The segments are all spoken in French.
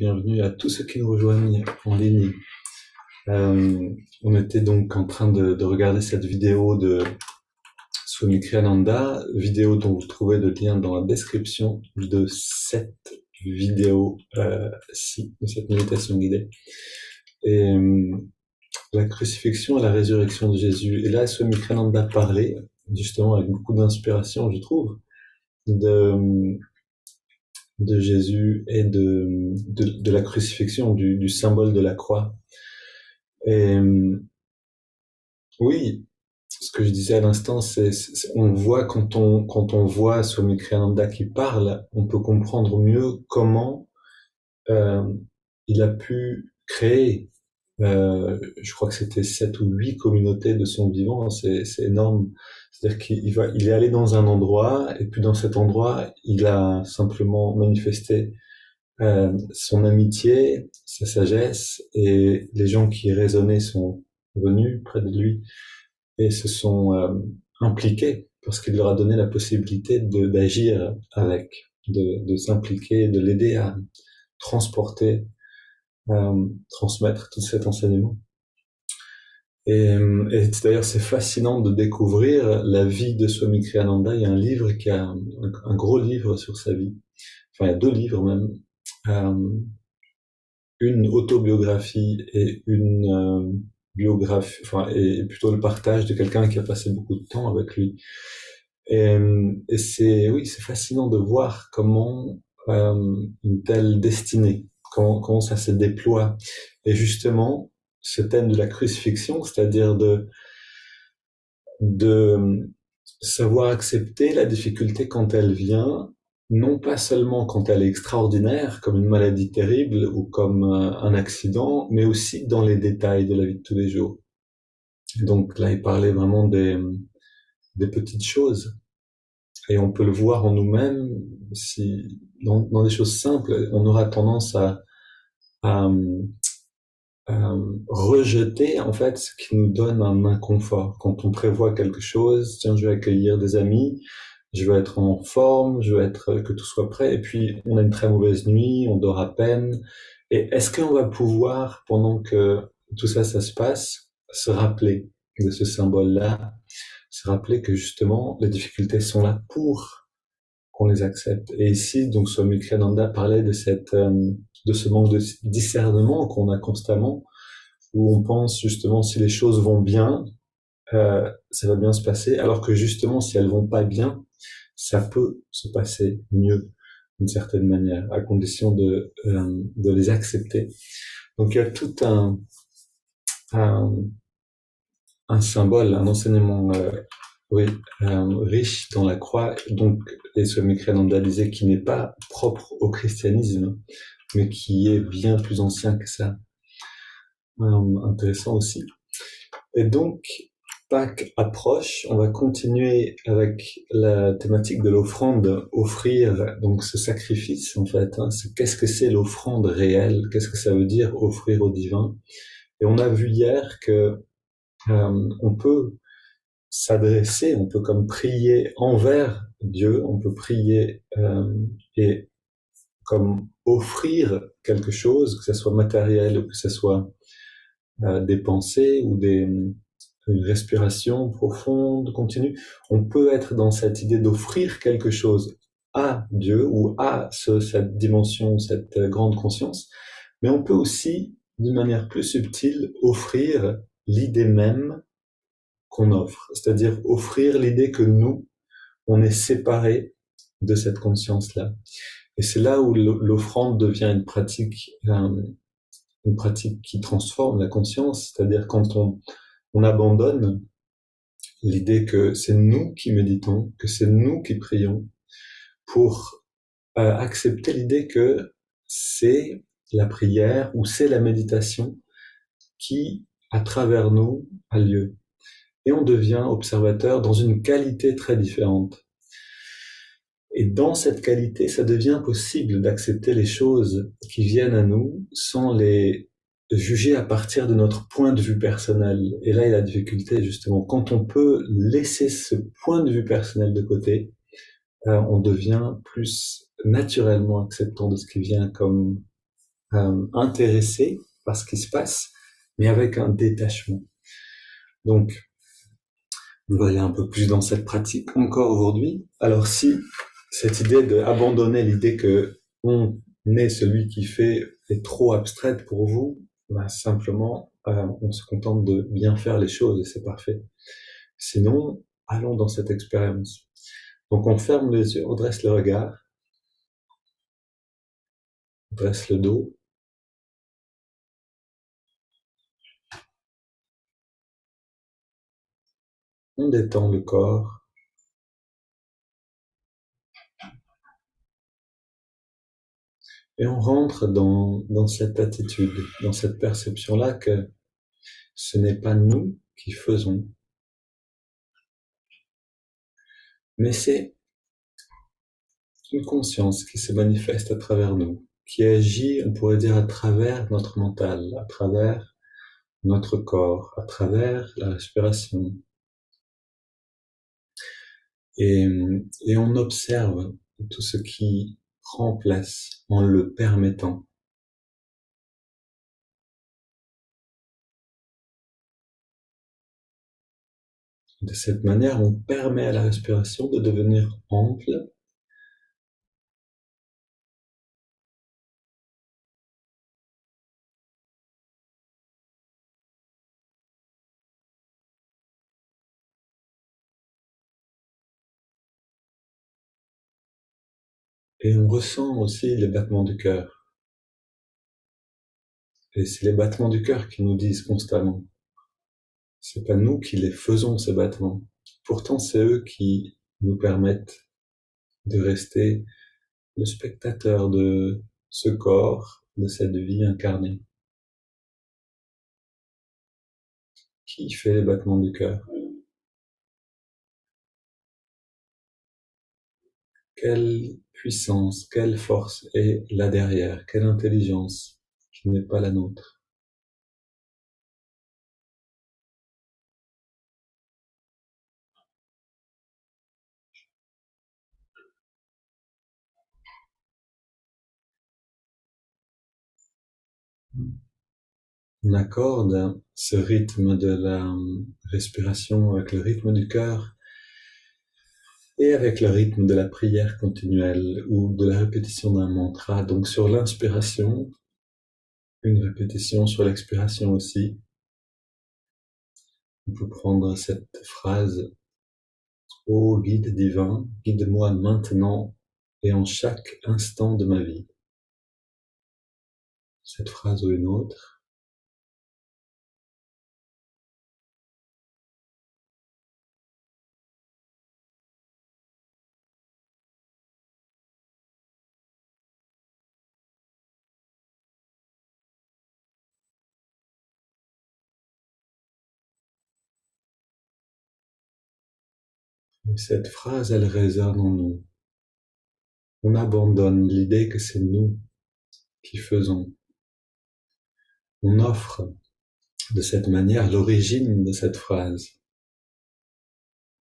bienvenue à tous ceux qui nous rejoignent en ligne. On était donc en train de regarder cette vidéo de Swami Kriyananda, vidéo dont vous trouvez le lien dans la description de cette vidéo-ci, de cette méditation guidée. Et la crucifixion et la résurrection de Jésus. Et là, Swami Kriyananda parlait, justement avec beaucoup d'inspiration, je trouve, de Jésus et de la crucifixion, du symbole de la croix. Et oui, ce que je disais à l'instant, on voit quand on voit Swami Kriyananda qui parle, on peut comprendre mieux comment il a pu créer, je crois que c'était 7 ou 8 communautés de son vivant, c'est énorme. C'est-à-dire il est allé dans un endroit, et puis dans cet endroit, il a simplement manifesté son amitié, sa sagesse, et les gens qui raisonnaient sont venus près de lui et se sont impliqués parce qu'il leur a donné la possibilité d'agir avec, de s'impliquer, de l'aider à transporter, transmettre tout cet enseignement. Et d'ailleurs, c'est fascinant de découvrir la vie de Swami Kriyananda. Il y a un livre qui a un gros livre sur sa vie. Enfin, il y a 2 livres même. Une autobiographie et une biographie, enfin, et plutôt le partage de quelqu'un qui a passé beaucoup de temps avec lui. Et oui, c'est fascinant de voir comment une telle destinée, comment ça se déploie. Et justement, ce thème de la crucifixion, c'est-à-dire de savoir accepter la difficulté quand elle vient, non pas seulement quand elle est extraordinaire, comme une maladie terrible ou comme un accident, mais aussi dans les détails de la vie de tous les jours. Donc là, il parlait vraiment des petites choses. Et on peut le voir en nous-mêmes, si dans des choses simples, on aura tendance à rejeter en fait ce qui nous donne un inconfort. Quand on prévoit quelque chose, tiens, je vais accueillir des amis, je veux être en forme, je veux que tout soit prêt, et puis on a une très mauvaise nuit, on dort à peine. Et est-ce qu'on va pouvoir, pendant que tout ça se passe, se rappeler de ce symbole-là, se rappeler que justement les difficultés sont là pour qu'on les accepte. Et ici, donc Swami Kriyananda parlait de ce manque de discernement qu'on a constamment, où on pense justement si les choses vont bien, ça va bien se passer, alors que justement si elles vont pas bien, ça peut se passer mieux d'une certaine manière, à condition de les accepter. Donc il y a tout un symbole, un enseignement riche dans la croix, donc, et Swami Kriyananda disait qui n'est pas propre au christianisme, mais qui est bien plus ancien que ça. Intéressant aussi. Et donc, Pâques approche, on va continuer avec la thématique de l'offrande, offrir donc ce sacrifice en fait. Qu'est-ce que c'est l'offrande réelle? Qu'est-ce que ça veut dire offrir au divin? Et on a vu hier que on peut s'adresser, on peut comme prier envers Dieu, on peut prier et comme offrir quelque chose, que ce soit matériel ou que ce soit des pensées ou une respiration profonde, continue. On peut être dans cette idée d'offrir quelque chose à Dieu ou à cette dimension, cette grande conscience, mais on peut aussi, d'une manière plus subtile, offrir l'idée même qu'on offre, c'est-à-dire offrir l'idée que nous, on est séparés de cette conscience-là. Et c'est là où l'offrande devient une pratique qui transforme la conscience, c'est-à-dire quand on abandonne l'idée que c'est nous qui méditons, que c'est nous qui prions, pour accepter l'idée que c'est la prière ou c'est la méditation qui, à travers nous, a lieu. Et on devient observateur dans une qualité très différente. Et dans cette qualité, ça devient possible d'accepter les choses qui viennent à nous sans les juger à partir de notre point de vue personnel. Et là est la difficulté, justement. Quand on peut laisser ce point de vue personnel de côté, on devient plus naturellement acceptant de ce qui vient comme intéressé par ce qui se passe, mais avec un détachement. Donc, on va aller un peu plus dans cette pratique encore aujourd'hui. Alors si cette idée d'abandonner l'idée que on est celui qui fait est trop abstraite pour vous, bah simplement on se contente de bien faire les choses et c'est parfait. Sinon, allons dans cette expérience. Donc on ferme les yeux, on dresse le regard, on dresse le dos, on détend le corps et on rentre dans cette attitude, dans cette perception-là que ce n'est pas nous qui faisons, mais c'est une conscience qui se manifeste à travers nous, qui agit, on pourrait dire, à travers notre mental, à travers notre corps, à travers la respiration. Et, et on observe tout ce qui prend place en le permettant. De cette manière, on permet à la respiration de devenir ample et on ressent aussi les battements du cœur. Et c'est les battements du cœur qui nous disent constamment. C'est pas nous qui les faisons, ces battements. Pourtant, c'est eux qui nous permettent de rester le spectateur de ce corps, de cette vie incarnée. Qui fait les battements du cœur? Quelle puissance, quelle force est là derrière? Quelle intelligence qui n'est pas la nôtre? On accorde ce rythme de la respiration avec le rythme du cœur et avec le rythme de la prière continuelle ou de la répétition d'un mantra. Donc sur l'inspiration, une répétition sur l'expiration aussi. On peut prendre cette phrase: Ô guide divin, guide-moi maintenant et en chaque instant de ma vie. Cette phrase ou une autre. Et cette phrase, elle résonne en nous. On abandonne l'idée que c'est nous qui faisons. On offre de cette manière l'origine de cette phrase.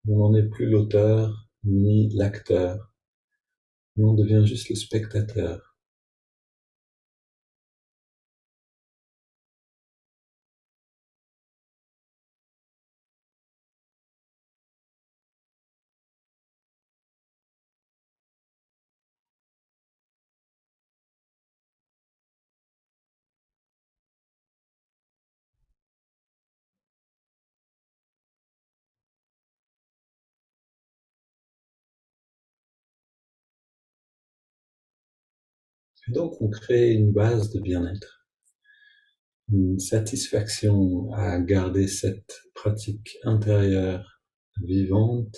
On n'en est plus l'auteur ni l'acteur. On devient juste le spectateur. Et donc on crée une base de bien-être, une satisfaction à garder cette pratique intérieure vivante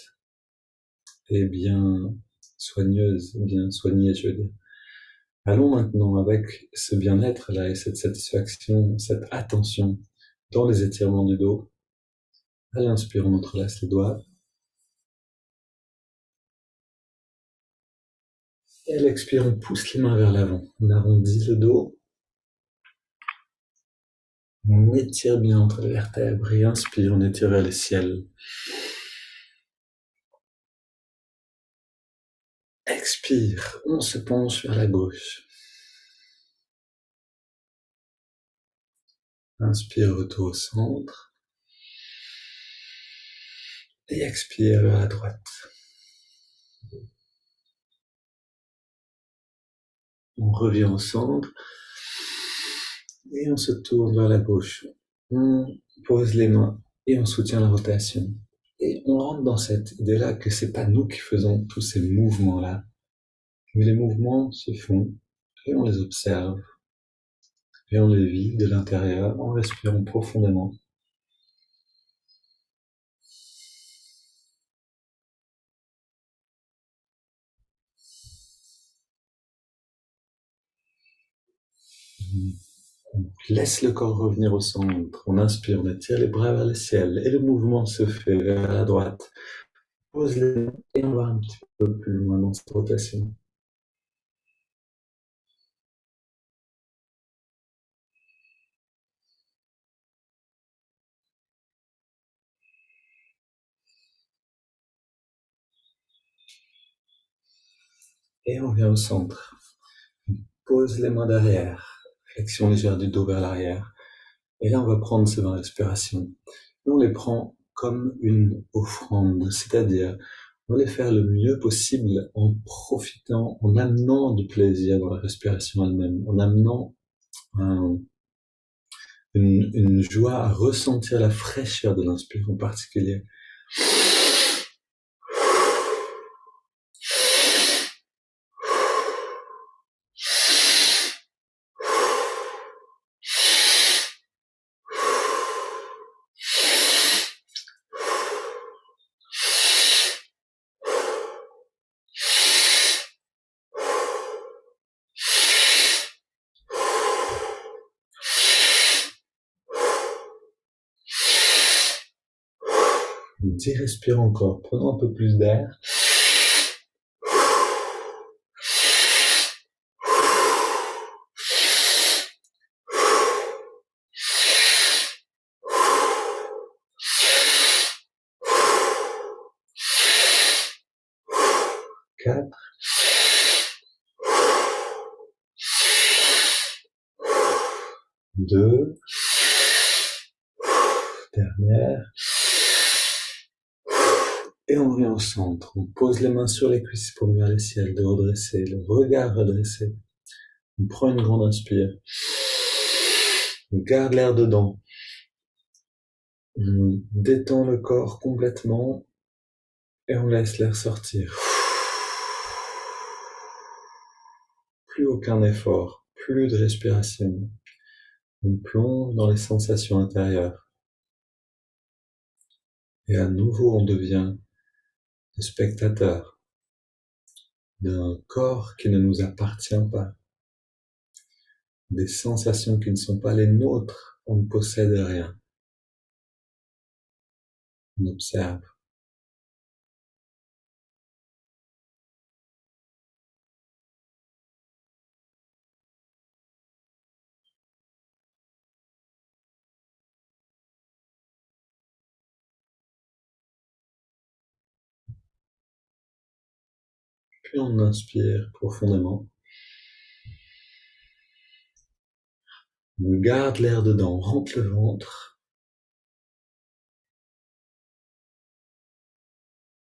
et bien soigneuse, bien soignée, je veux dire. Allons maintenant avec ce bien-être-là et cette satisfaction, cette attention dans les étirements du dos. À l'inspire, on entrelace les doigts. Et à l'expire, on pousse les mains vers l'avant. On arrondit le dos. On étire bien entre les vertèbres et inspire, on étire vers le ciel. Expire, on se penche vers la gauche. Inspire, retour au centre. Et expire vers la droite. On revient au centre. Et on se tourne vers la gauche. On pose les mains et on soutient la rotation. Et on rentre dans cette idée-là que c'est pas nous qui faisons tous ces mouvements-là. Mais les mouvements se font et on les observe. Et on les vit de l'intérieur en respirant profondément. On laisse le corps revenir au centre. On inspire, on étire les bras vers le ciel et le mouvement se fait vers la droite. Pose les mains et on va un petit peu plus loin dans cette rotation. Et on vient au centre. On pose les mains derrière. Flexion légère du dos vers l'arrière. Et là, on va prendre ces 20 respirations. Et on les prend comme une offrande, c'est-à-dire on va les faire le mieux possible en profitant, en amenant du plaisir dans la respiration elle-même, en amenant une joie à ressentir la fraîcheur de l'inspire en particulier. On respire encore, prenons un peu plus d'air. 4, 2, dernière. Et on revient au centre. On pose les mains sur les cuisses pour mieux le ciel, de redresser, le regard redressé. On prend une grande inspire. On garde l'air dedans. On détend le corps complètement et on laisse l'air sortir. Plus aucun effort, plus de respiration. On plonge dans les sensations intérieures. Et à nouveau, on devient le spectateur d'un corps qui ne nous appartient pas, des sensations qui ne sont pas les nôtres. On ne possède rien. On observe. Puis on inspire profondément. On garde l'air dedans, on rentre le ventre.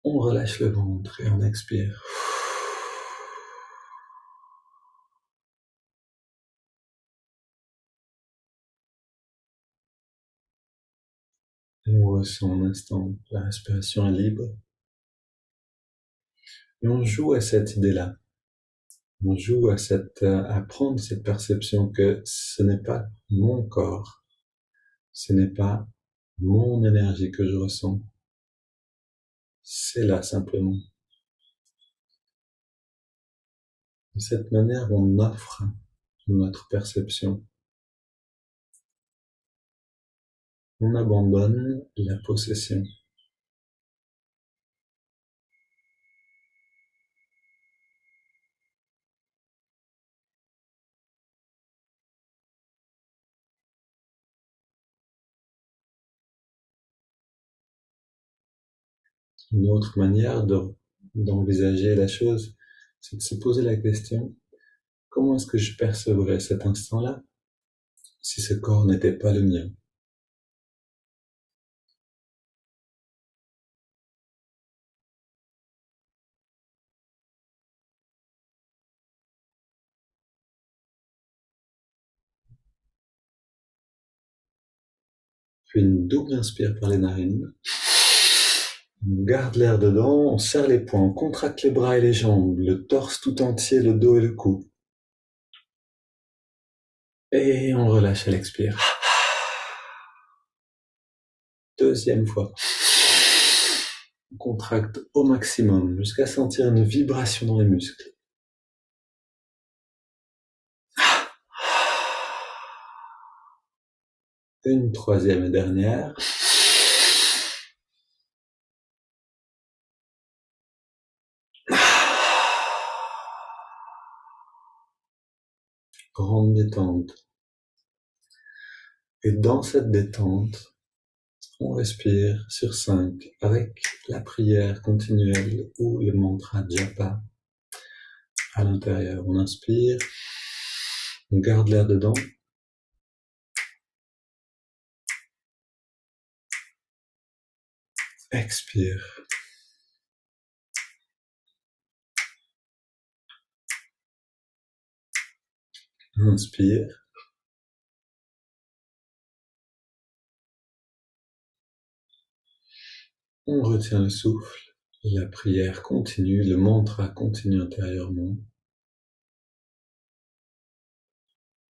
On relâche le ventre et on expire. Et on ressent un instant, la respiration est libre. Et on joue à cette idée-là. On joue à prendre cette perception que ce n'est pas mon corps, ce n'est pas mon énergie que je ressens. C'est là simplement. De cette manière, on offre notre perception. On abandonne la possession. Une autre manière d'envisager la chose, c'est de se poser la question, comment est-ce que je percevrais cet instant-là si ce corps n'était pas le mien. Puis une double inspire par les narines. On garde l'air dedans, on serre les poings, on contracte les bras et les jambes, le torse tout entier, le dos et le cou. Et on relâche à l'expire. Deuxième fois. On contracte au maximum jusqu'à sentir une vibration dans les muscles. Une troisième et dernière. Grande détente. Et dans cette détente, on respire sur 5 avec la prière continuelle ou le mantra japa à l'intérieur. On inspire, on garde l'air dedans. Expire. Inspire. On retient le souffle. La prière continue, le mantra continue intérieurement.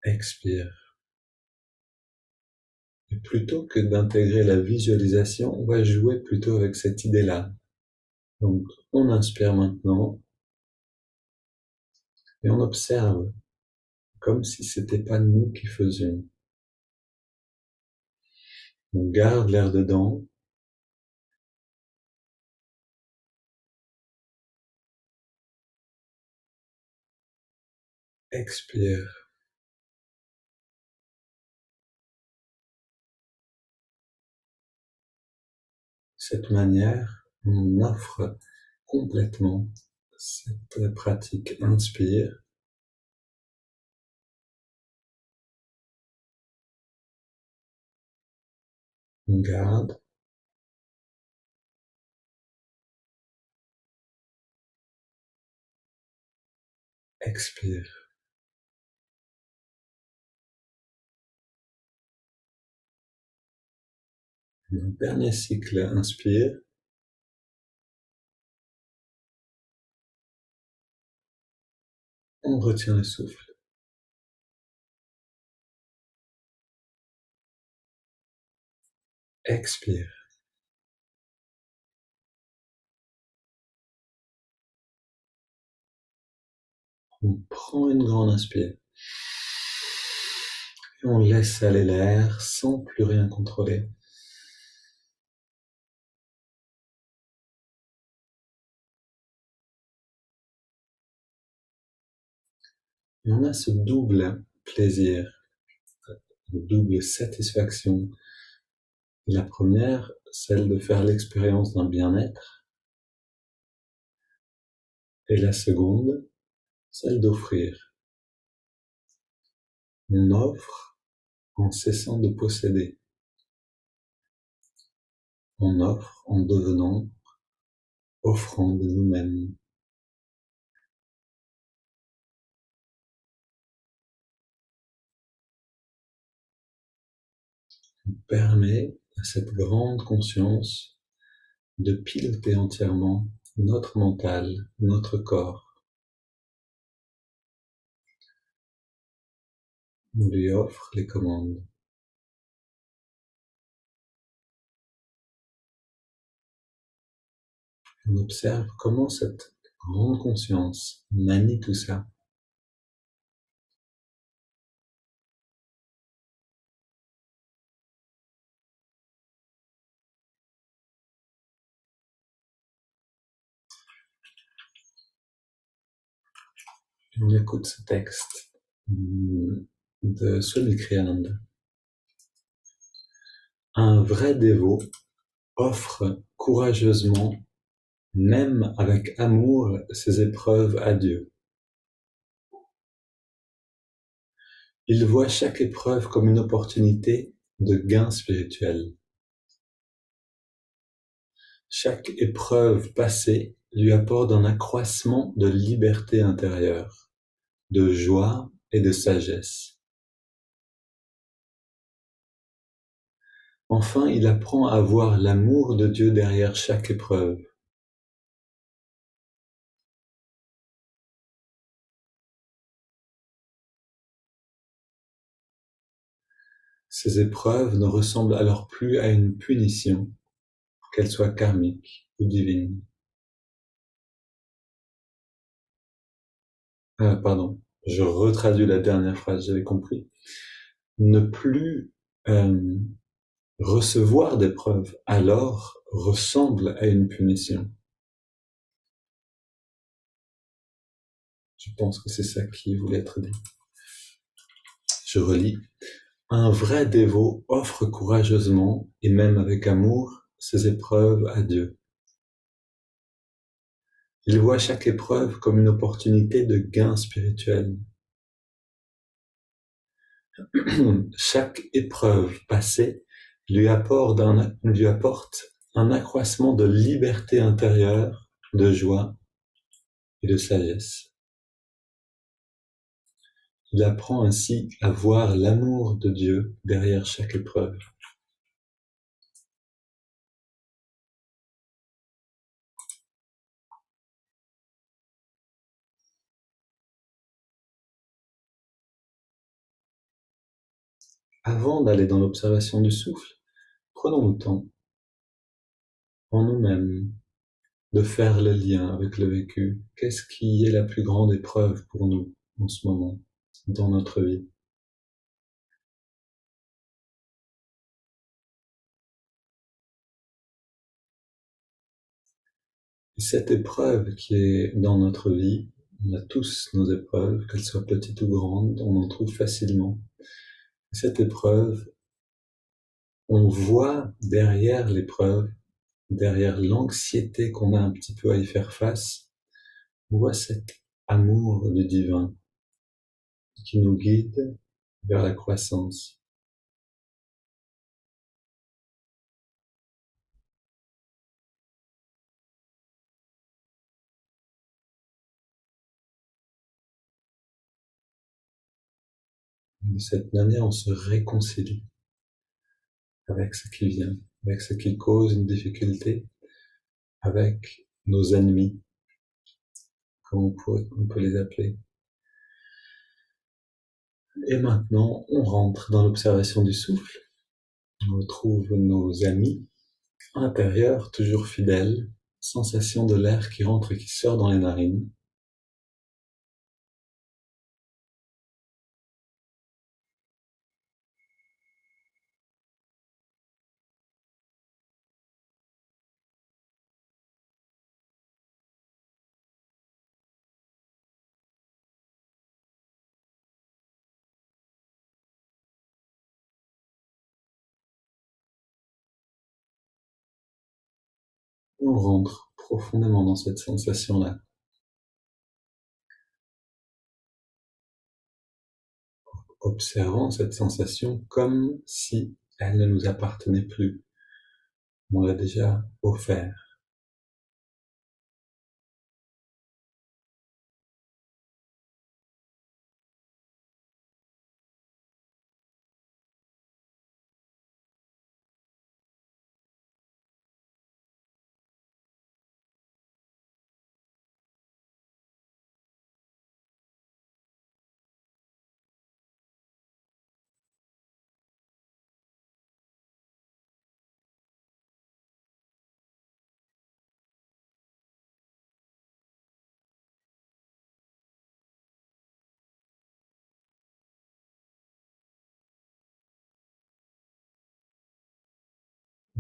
Expire. Et plutôt que d'intégrer la visualisation, on va jouer plutôt avec cette idée-là. Donc, on inspire maintenant et on observe comme si c'était pas nous qui faisions. On garde l'air dedans. Expire. Cette manière, on offre complètement cette pratique. Inspire. On garde. Expire. Le dernier cycle, inspire. On retient le souffle. Expire. On prend une grande inspire. Et on laisse aller l'air sans plus rien contrôler. Et on a ce double plaisir, double satisfaction. La première, celle de faire l'expérience d'un bien-être. Et la seconde, celle d'offrir. On offre en cessant de posséder. On offre en devenant offrant de nous-mêmes. On permet à cette grande conscience de piloter entièrement notre mental, notre corps. On lui offre les commandes. On observe comment cette grande conscience manie tout ça. On écoute ce texte de Swami Kriyananda. Un vrai dévot offre courageusement, même avec amour, ses épreuves à Dieu. Il voit chaque épreuve comme une opportunité de gain spirituel. Chaque épreuve passée lui apporte un accroissement de liberté intérieure, de joie et de sagesse. Enfin, il apprend à voir l'amour de Dieu derrière chaque épreuve. Ces épreuves ne ressemblent alors plus à une punition, qu'elle soit karmique ou divine. Pardon, je retraduis la dernière phrase, j'avais compris. Ne plus euh, recevoir d'épreuves alors ressemble à une punition. Je pense que c'est ça qui voulait être dit. Je relis. Un vrai dévot offre courageusement et même avec amour ses épreuves à Dieu. Il voit chaque épreuve comme une opportunité de gain spirituel. Chaque épreuve passée lui apporte un accroissement de liberté intérieure, de joie et de sagesse. Il apprend ainsi à voir l'amour de Dieu derrière chaque épreuve. Avant d'aller dans l'observation du souffle, prenons le temps, en nous-mêmes, de faire le lien avec le vécu. Qu'est-ce qui est la plus grande épreuve pour nous en ce moment, dans notre vie? Et cette épreuve qui est dans notre vie, on a tous nos épreuves, qu'elles soient petites ou grandes, on en trouve facilement. Et cette épreuve, on voit derrière l'épreuve, derrière l'anxiété qu'on a un petit peu à y faire face, on voit cet amour du divin qui nous guide vers la croissance. De cette manière, on se réconcilie avec ce qui vient, avec ce qui cause une difficulté, avec nos ennemis, comme on peut les appeler. Et maintenant, on rentre dans l'observation du souffle. On retrouve nos amis intérieurs, toujours fidèles, sensation de l'air qui rentre et qui sort dans les narines. Et on rentre profondément dans cette sensation-là, observant cette sensation comme si elle ne nous appartenait plus. On l'a déjà offert.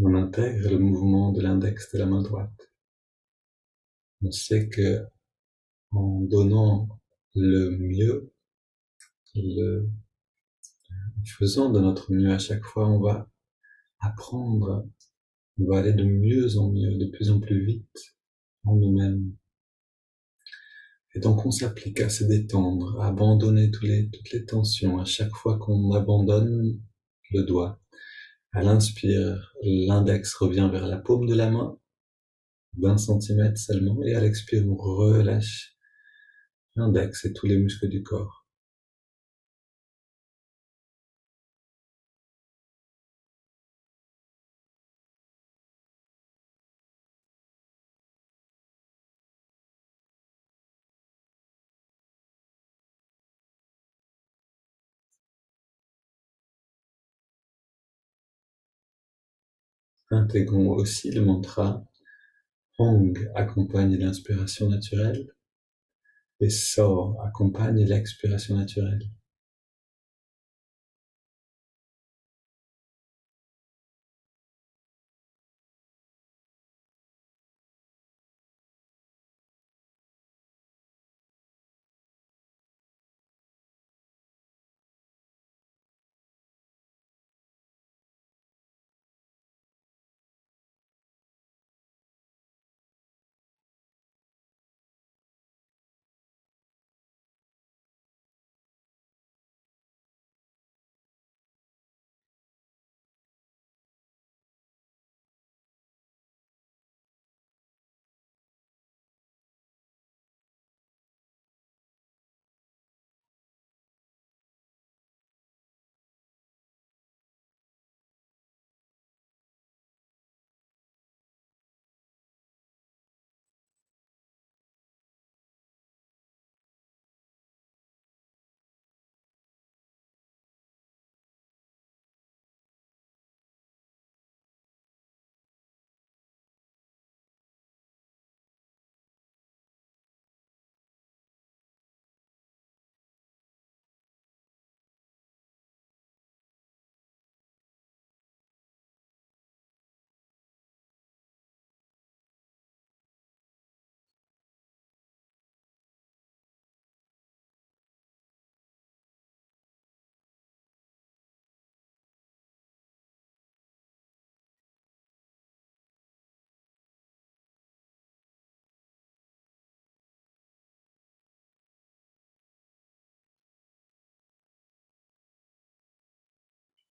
On intègre le mouvement de l'index de la main droite. On sait que en donnant le mieux, en faisant de notre mieux à chaque fois, on va apprendre, on va aller de mieux en mieux, de plus en plus vite en nous-mêmes. Et donc on s'applique à se détendre, à abandonner toutes les tensions à chaque fois qu'on abandonne le doigt. À l'inspire, l'index revient vers la paume de la main, d'1 centimètre seulement, et à l'expire, on relâche l'index et tous les muscles du corps. Intégrons aussi le mantra Hong accompagne l'inspiration naturelle et So accompagne l'expiration naturelle.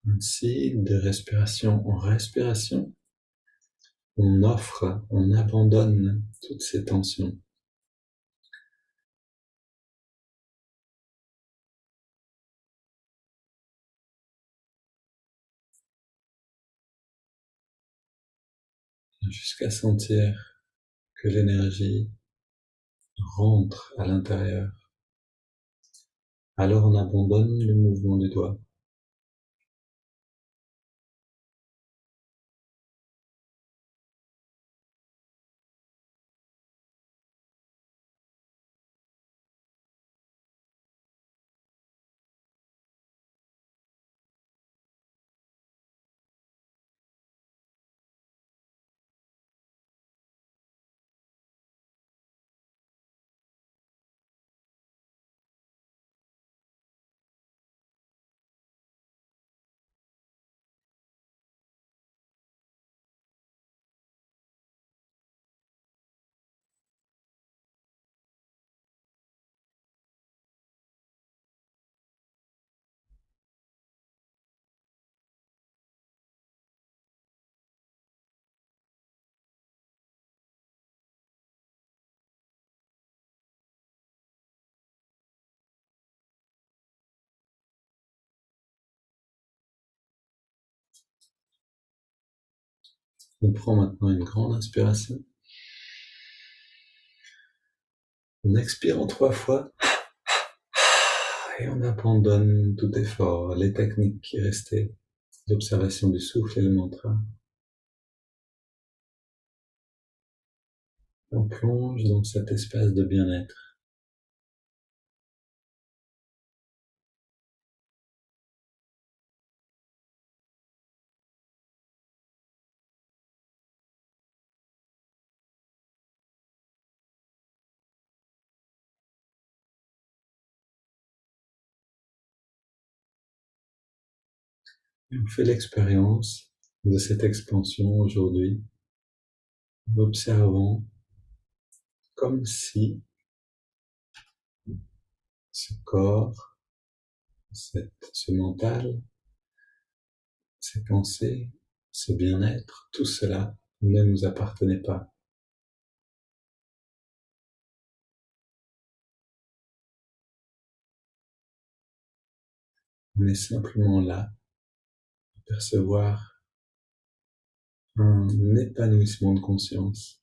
Ainsi, de respiration en respiration, on offre, on abandonne toutes ces tensions. Jusqu'à sentir que l'énergie rentre à l'intérieur. Alors on abandonne le mouvement du doigt. On prend maintenant une grande inspiration. On expire en 3 fois et on abandonne tout effort, les techniques qui restaient, l'observation du souffle et le mantra. On plonge dans cet espace de bien-être. Et on fait l'expérience de cette expansion aujourd'hui, en observant comme si ce corps, ce mental, ces pensées, ce bien-être, tout cela ne nous appartenait pas. On est simplement là à percevoir un épanouissement de conscience.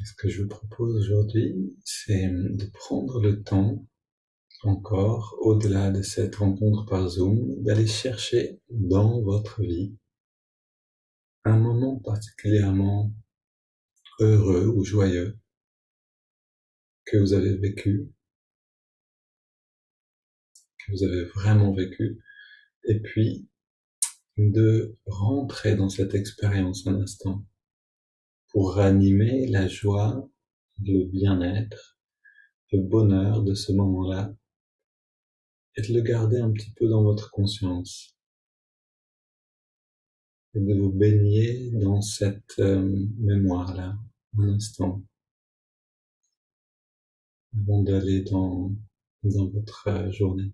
Ce que je vous propose aujourd'hui, c'est de prendre le temps, encore, au-delà de cette rencontre par Zoom, d'aller chercher dans votre vie un moment particulièrement heureux ou joyeux que vous avez vécu, que vous avez vraiment vécu, et puis de rentrer dans cette expérience un instant pour ranimer la joie, le bien-être, le bonheur de ce moment-là et de le garder un petit peu dans votre conscience et de vous baigner dans cette mémoire-là un instant avant d'aller dans votre journée.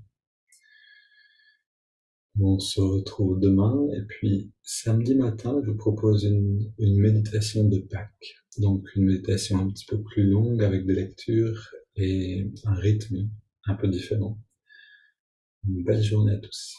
On se retrouve demain et puis samedi matin, je vous propose une méditation de Pâques. Donc une méditation un petit peu plus longue avec des lectures et un rythme un peu différent. Une belle journée à tous.